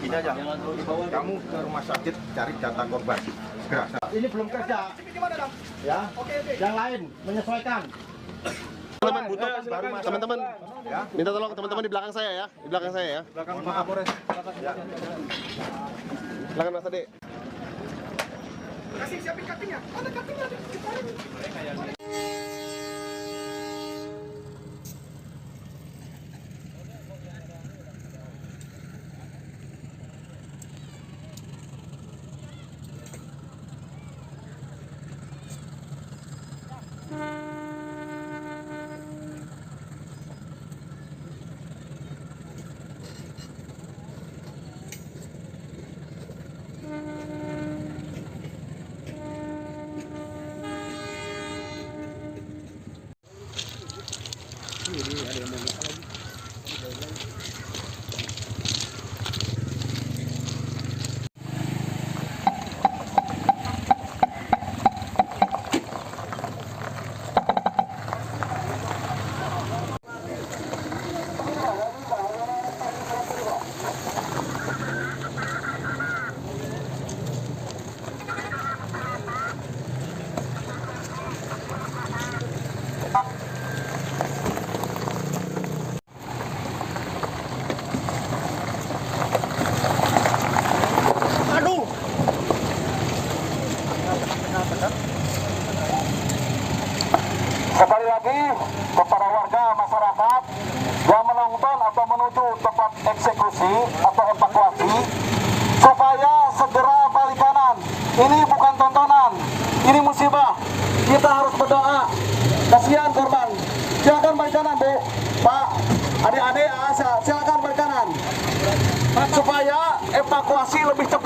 Ini aja. Kamu ke rumah sakit cari data korban. Segera. Ini belum kerja. Ya. Yang lain menyesuaikan. Teman-teman butuh teman-teman ya. Minta tolong teman-teman di belakang saya ya. Di belakang saya ya. Belakang Pak Kapolres. Ya. Silakan Mas Ade. Kasih siapin cuttingnya. Ada cuttingnya. Sekali lagi kepada warga masyarakat yang menonton atau menuju tempat eksekusi atau evakuasi supaya segera balik kanan. Ini bukan tontonan, ini musibah. Kita harus berdoa. Kasihan korban. Silakan balik kanan, Bu, Pak, adik-adik, silakan balik kanan supaya evakuasi lebih cepat.